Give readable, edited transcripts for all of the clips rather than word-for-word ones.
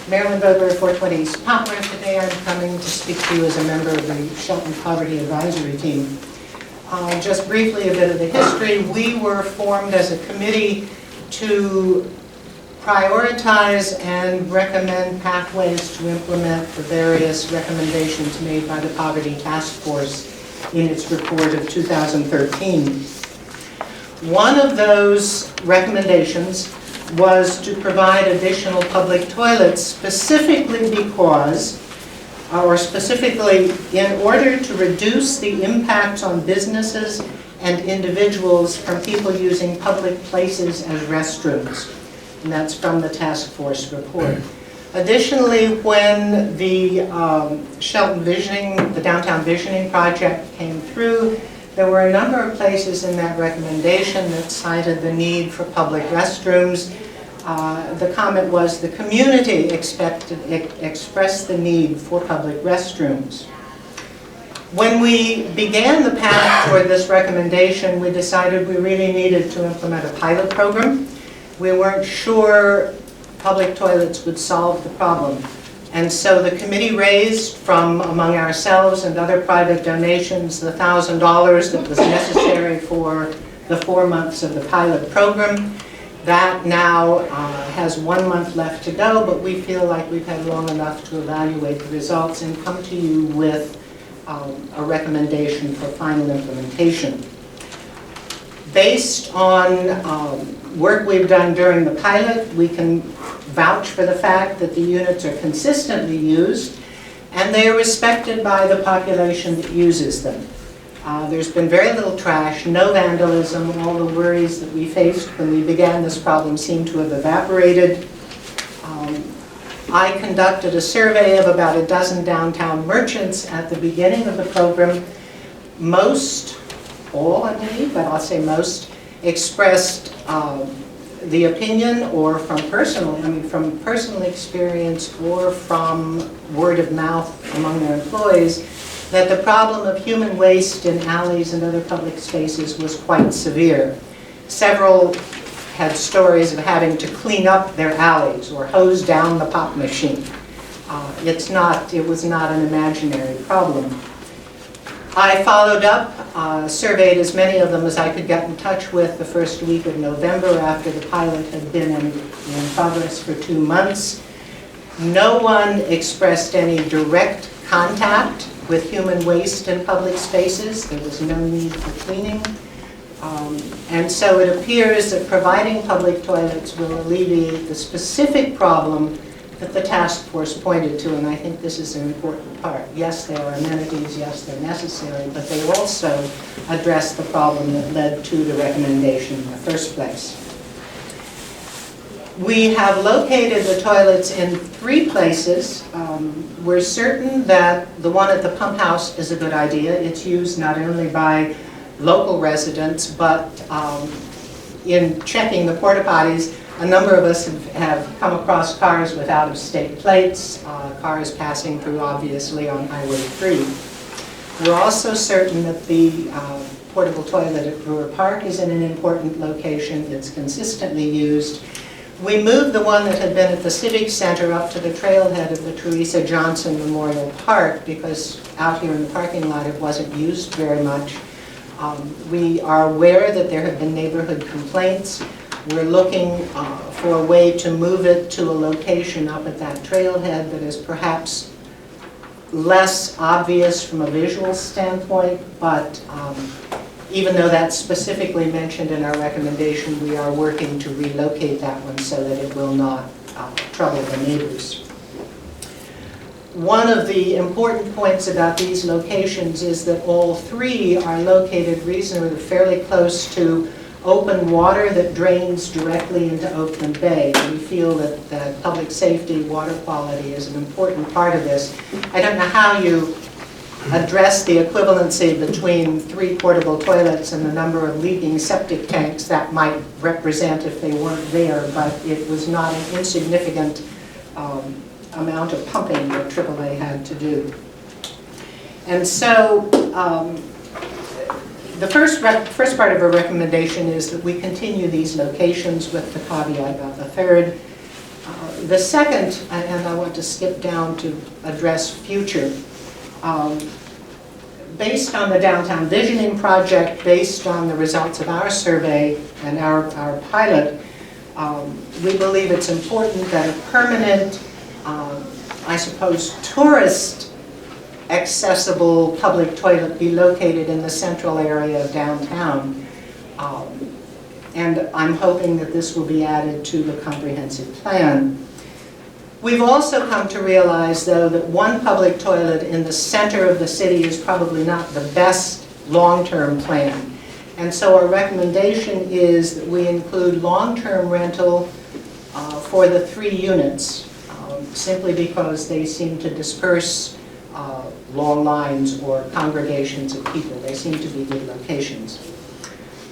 Marilyn Bober, 420 East Poplar. Today I'm coming to speak to you as a member of the Shelton Poverty Advisory Team. Just briefly, a bit of the history. We were formed as a committee to prioritize and recommend pathways to implement the various recommendations made by the Poverty Task Force in its report of 2013. One of those recommendations was to provide additional public toilets specifically because, or specifically in order to reduce the impacts on businesses and individuals from people using public places as restrooms. And that's from the task force report. Additionally, when the Shelton Visioning, the Downtown Visioning project came through, there were a number of places in that recommendation that cited the need for public restrooms. The comment was the community expressed the need for public restrooms. When we began the path toward this recommendation, we decided we really needed to implement a pilot program. We weren't sure public toilets would solve the problem. And so the committee raised from among ourselves and other private donations the $1,000 that was necessary for the 4 months of the pilot program. That now has 1 month left to go, but we feel like we've had long enough to evaluate the results and come to you with a recommendation for final implementation. Based on work we've done during the pilot, we can vouch for the fact that the units are consistently used and they are respected by the population that uses them. There's been very little trash, no vandalism. All the worries that we faced when we began this problem seem to have evaporated. I conducted a survey of about a dozen downtown merchants at the beginning of the program. Most, all I believe, but I'll say most, expressed the opinion or from personal experience or from word of mouth among their employees that the problem of human waste in alleys and other public spaces was quite severe. Several had stories of having to clean up their alleys or hose down the pop machine. It was not an imaginary problem. I followed up, surveyed as many of them as I could get in touch with the first week of November after the pilot had been in progress for 2 months. No one expressed any direct contact with human waste in public spaces. There was no need for cleaning. And so it appears that providing public toilets will alleviate the specific problem that the task force pointed to, and I think this is an important part. Yes, there are amenities, yes, they're necessary, but they also address the problem that led to the recommendation in the first place. We have located the toilets in 3 places. We're certain that the one at the pump house is a good idea. It's used not only by local residents, but in checking the port-a-potties, a number of us have come across cars with out-of-state plates, cars passing through obviously on Highway 3. We're also certain that the portable toilet at Brewer Park is in an important location. It's consistently used. We moved the one that had been at the Civic Center up to the trailhead of the Teresa Johnson Memorial Park because out here in the parking lot it wasn't used very much. We are aware that there have been neighborhood complaints. We're looking for a way to move it to a location up at that trailhead that is perhaps less obvious from a visual standpoint, but even though that's specifically mentioned in our recommendation, we are working to relocate that one so that it will not trouble the neighbors. One of the important points about these locations is that all 3 are located reasonably fairly close to open water that drains directly into Oakland Bay. We feel that public safety, water quality is an important part of this. I don't know how you address the equivalency between 3 portable toilets and the number of leaking septic tanks that might represent if they weren't there, but it was not an insignificant amount of pumping that AAA had to do. And so the first part of our recommendation is that we continue these locations with the caveat about the third. The second, and I want to skip down to address future, based on the downtown visioning project, based on the results of our survey and our pilot, we believe it's important that a permanent, I suppose, tourist accessible public toilet be located in the central area of downtown. And I'm hoping that this will be added to the comprehensive plan. We've also come to realize, though, that one public toilet in the center of the city is probably not the best long-term plan. And so our recommendation is that we include long-term rental for the 3 units, simply because they seem to disperse long lines or congregations of people. They seem to be good locations.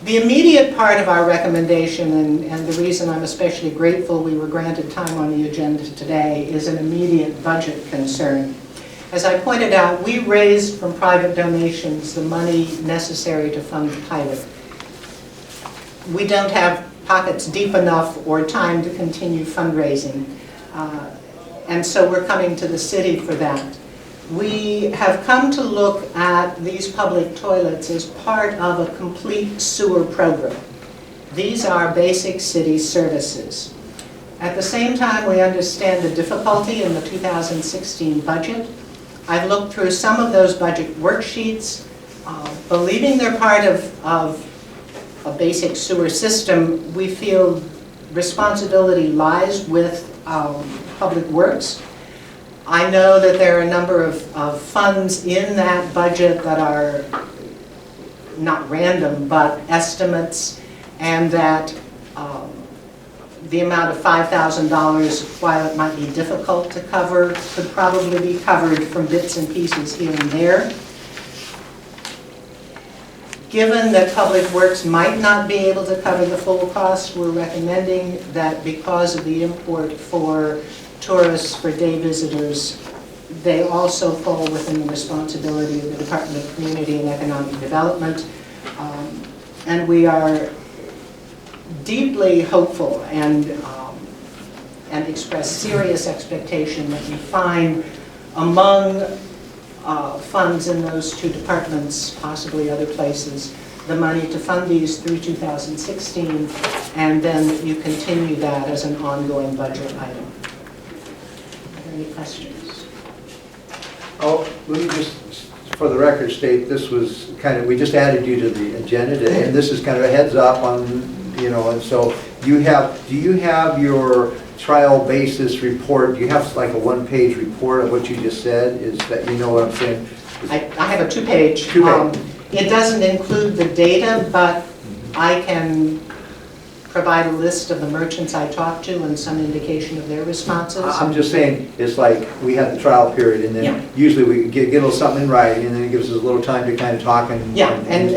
The immediate part of our recommendation, and the reason I'm especially grateful we were granted time on the agenda today, is an immediate budget concern. As I pointed out, we raised from private donations the money necessary to fund the pilot. We don't have pockets deep enough or time to continue fundraising, and so we're coming to the city for that. We have come to look at these public toilets as part of a complete sewer program. These are basic city services. At the same time, we understand the difficulty in the 2016 budget. I've looked through some of those budget worksheets. Believing they're part of a basic sewer system, we feel responsibility lies with Public Works. I know that there are a number of funds in that budget that are not random, but estimates, and that the amount of $5,000, while it might be difficult to cover, could probably be covered from bits and pieces here and there. Given that Public Works might not be able to cover the full cost, we're recommending that because of the import for tourists, for day visitors, they also fall within the responsibility of the Department of Community and Economic Development. And we are deeply hopeful and express serious expectation that we find among funds in those 2 departments, possibly other places, the money to fund these through 2016, and then that you continue that as an ongoing budget item. Any questions? Oh, let me just, for the record, state this was kind of, we just added you to the agenda today, and this is kind of a heads up on, you know, and so you have, do you have your trial basis report? Do you have like a 1-page report of what you just said? Is that, you know what I'm saying? I have a 2-page. It doesn't include the data, but I can provide a list of the merchants I talked to and some indication of their responses. I'm just saying, it's like we had the trial period, and then usually we get a little something in writing, and then it gives us a little time to kind of talk and... Yeah, and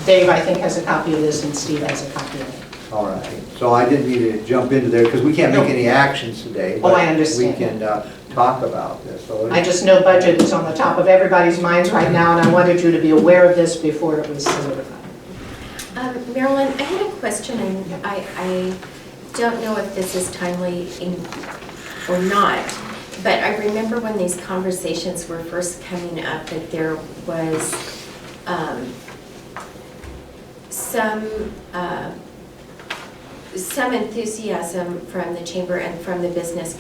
Dave, I think, has a copy of this, and Steve has a copy of it. All right. So I didn't need to jump into there, because we can't make any actions today. Oh, I understand. We can talk about this. So I just know budget is on the top of everybody's minds right now, and I wanted you to be aware of this before it was solidified. Marilyn, I had a question, and I don't know if this is timely or not, but I remember when these conversations were first coming up that there was some enthusiasm from the chamber and from the business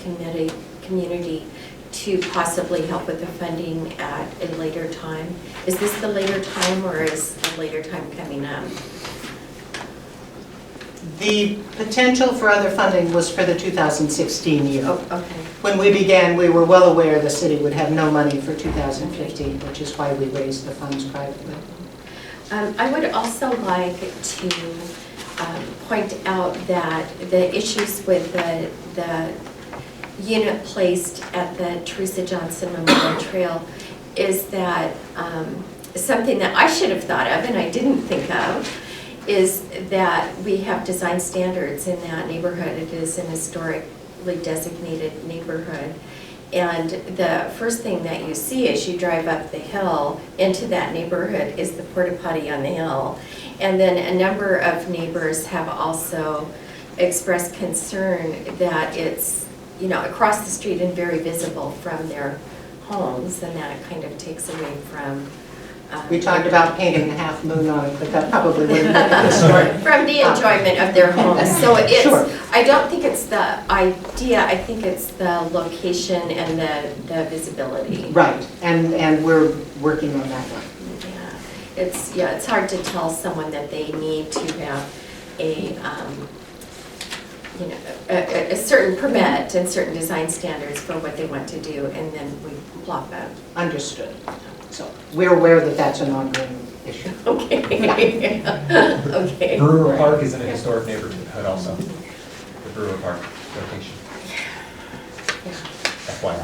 community to possibly help with the funding at a later time. Is this the later time, or is a later time coming up? The potential for other funding was for the 2016 year. Oh, okay. When we began, we were well aware the city would have no money for 2015, which is why we raised the funds privately. I would also like to point out that the issues with the unit placed at the Teresa Johnson Memorial Trail is that something that I should have thought of and I didn't think of is that we have design standards in that neighborhood. It is an historically designated neighborhood. And the first thing that you see as you drive up the hill into that neighborhood is the port-a-potty on the hill. And then a number of neighbors have also expressed concern that it's, you know, across the street and very visible from their homes, and that kind of takes away from. We talked about painting a half moon on it, but that probably wouldn't be historic. From the enjoyment of their homes. So it's, Sure. I don't think it's the idea, I think it's the location and the visibility. Right, and we're working on that one. Yeah, it's hard to tell someone that they need to have a, you know, a certain permit and certain design standards for what they want to do, and then we block that. Understood. So we're aware that that's an ongoing issue. Okay. Okay. Brewer Park is in a historic neighborhood also, the Brewer Park location. FYI.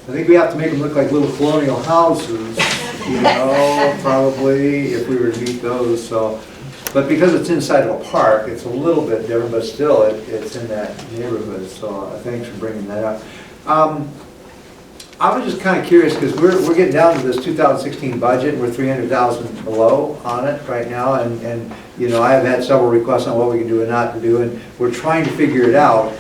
I think we have to make them look like little colonial houses, you know, probably, if we were to meet those, so. But because it's inside of a park, it's a little bit different, but still, it's in that neighborhood, so thanks for bringing that up. I was just kind of curious, because we're getting down to this 2016 budget, we're 300,000 below on it right now, and you know, I have had several requests on what we can do and not to do, and we're trying to figure it out.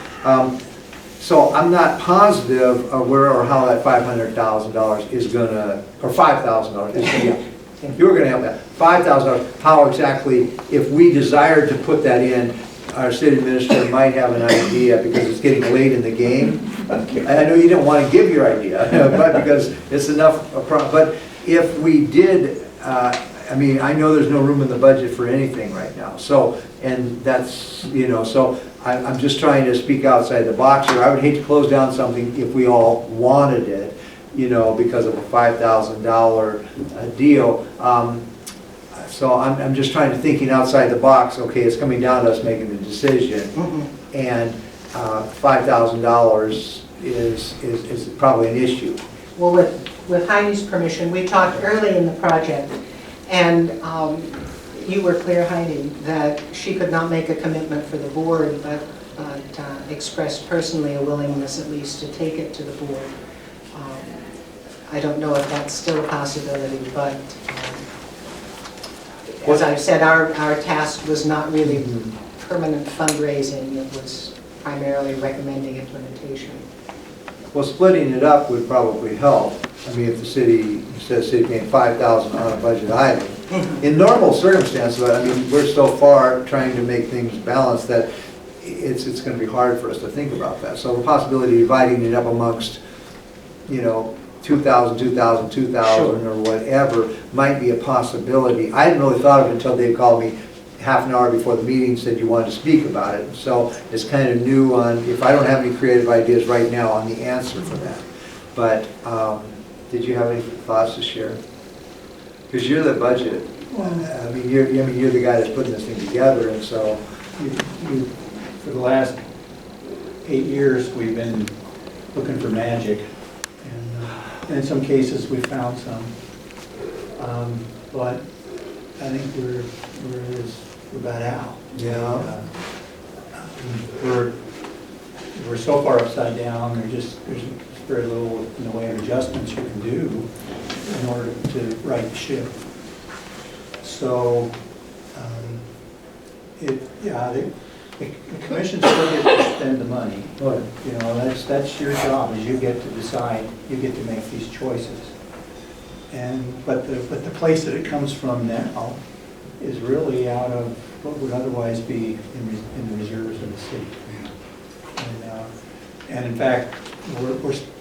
So I'm not positive of where or how that $500,000 is gonna, or $5,000 is gonna be. You were gonna have that, $5,000, how exactly, if we desired to put that in, our city administrator might have an idea, because it's getting late in the game. And I know you didn't want to give your idea, but because it's enough, but if we did, I mean, I know there's no room in the budget for anything right now, so, and that's, you know, so I'm just trying to speak outside the box here. I would hate to close down something if we all wanted it, you know, because of a $5,000 deal. So I'm just trying to thinking outside the box. Okay, it's coming down to us making the decision, and $5,000 is probably an issue. Well, with Heidi's permission, we talked early in the project, and you were clear, Heidi, that she could not make a commitment for the board, but expressed personally a willingness at least to take it to the board. I don't know if that's still a possibility, but as I've said, our task was not really permanent fundraising, it was primarily recommending implementation. Well, splitting it up would probably help. I mean, if the city, instead of the city paying $5,000 on a budget item. In normal circumstances, I mean, we're so far trying to make things balanced that it's going to be hard for us to think about that. So the possibility of dividing it up amongst, you know, 2,000, 2,000, 2,000, or whatever might be a possibility. I hadn't really thought of it until Dave called me half an hour before the meeting, said you wanted to speak about it. So it's kind of new on, if I don't have any creative ideas right now on the answer for that. But did you have any thoughts to share? Because you're the budget. I mean, you're the guy that's putting this thing together, and so. For the last 8 years, we've been looking for magic, and in some cases we found some, but I think we're about out. Yeah. We're so far upside down. There's very little in the way of adjustments you can do in order to right the ship. So, the commission still gets to spend the money. Right. You know, that's your job, is you get to decide, you get to make these choices. But the place that it comes from now is really out of what would otherwise be in the reserves of the city. And in fact,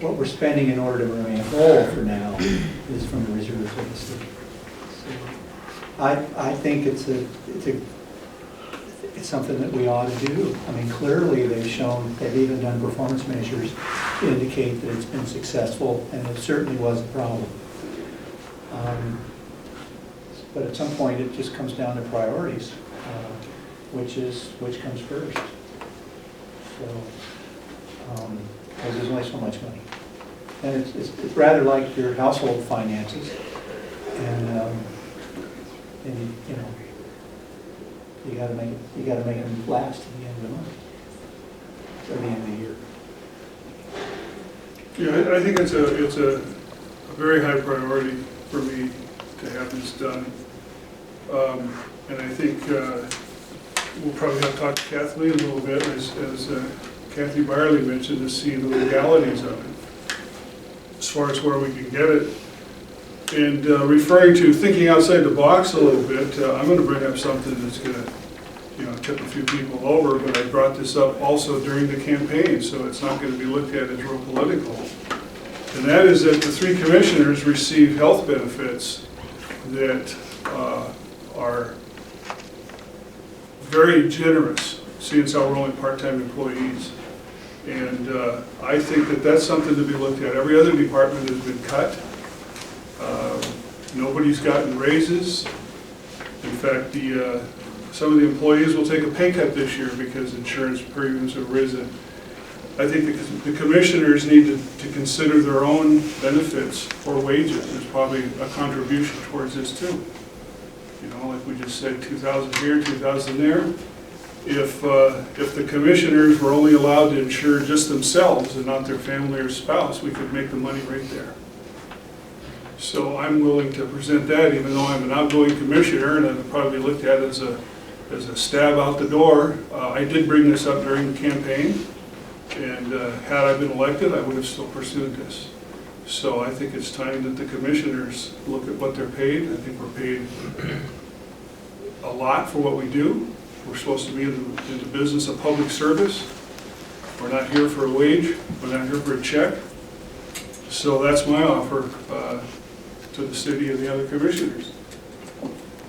what we're spending in order to remain whole for now is from the reserves of the city. So I think it's something that we ought to do. I mean, clearly they've even done performance measures to indicate that it's been successful, and it certainly was a problem. But at some point, it just comes down to priorities, which comes first. So, because there's only so much money, and it's rather like your household finances, and you know. You got to make them last at the end of the month, or the end of the year. Yeah, I think it's a very high priority for me to have this done, and I think we'll probably have to talk to Kathleen a little bit, as Kathy Byerly mentioned, to see the legalities of it, as far as where we can get it. And referring to thinking outside the box a little bit, I'm going to bring up something that's going to, tip a few people over, but I brought this up also during the campaign, so it's not going to be looked at as real political. And that is that the 3 commissioners receive health benefits that are very generous, seeing as how we're only part-time employees. And I think that that's something to be looked at. Every other department has been cut. Nobody's gotten raises. In fact, some of the employees will take a pay cut this year because insurance premiums have risen. I think the commissioners need to consider their own benefits or wages. There's probably a contribution towards this too. Like we just said, 2,000 here, 2,000 there. If the commissioners were only allowed to insure just themselves and not their family or spouse, we could make the money right there. So I'm willing to present that, even though I'm an outgoing commissioner and I've probably looked at it as a stab out the door. I did bring this up during the campaign, and had I been elected, I would have still pursued this. So I think it's time that the commissioners look at what they're paid. I think we're paid a lot for what we do. We're supposed to be in the business of public service. We're not here for a wage. We're not here for a check. So that's my offer to the city and the other commissioners.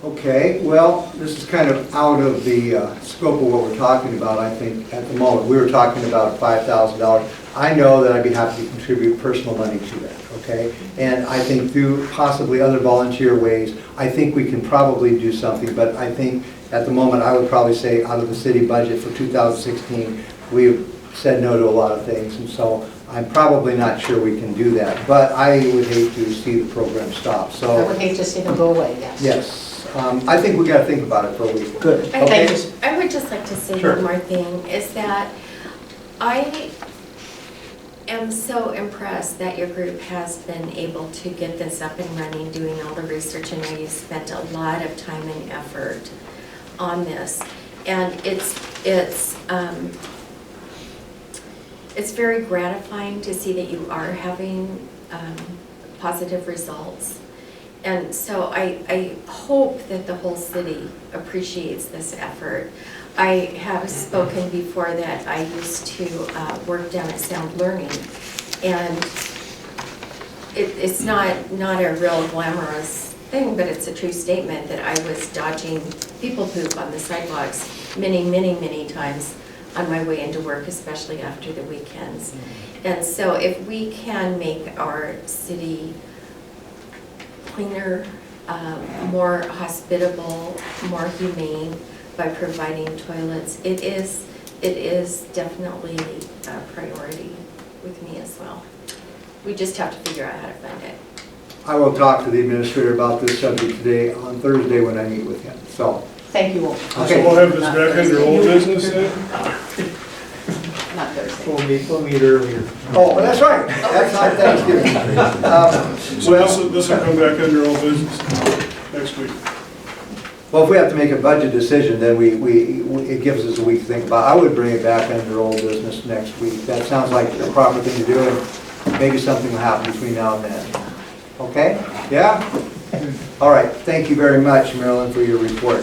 Okay, well, this is kind of out of the scope of what we're talking about, I think, at the moment. We were talking about $5,000. I know that I'd be happy to contribute personal money to that, okay? And I think through possibly other volunteer ways, I think we can probably do something, but I think at the moment, I would probably say out of the city budget for 2016, we've said no to a lot of things, and so I'm probably not sure we can do that. But I would hate to see the program stop, so. I would hate to see them go away, yes. Yes. I think we got to think about it for a week. Good. Okay. I would just like to say Sure. one more thing, is that I am so impressed that your group has been able to get this up and running, doing all the research. I know you spent a lot of time and effort on this, and it's very gratifying to see that you are having positive results. And so I hope that the whole city appreciates this effort. I have spoken before that I used to work down at Sound Learning, and it's not a real glamorous thing, but it's a true statement that I was dodging people poop on the sidewalks many times on my way into work, especially after the weekends. And so if we can make our city cleaner, more hospitable, more humane by providing toilets, it is definitely a priority with me as well. We just have to figure out how to fund it. I will talk to the administrator about this subject today, on Thursday when I meet with him, so. Thank you all. Okay. So we'll have this back under old business then? Not Thursday. We'll meet earlier. Oh, that's right, that's on Thanksgiving. So this will come back under old business next week. Well, if we have to make a budget decision, then it gives us a week to think about. I would bring it back under old business next week. That sounds like the proper thing to do, and maybe something will happen between now and then. Okay? Yeah? All right, thank you very much, Marilyn, for your report.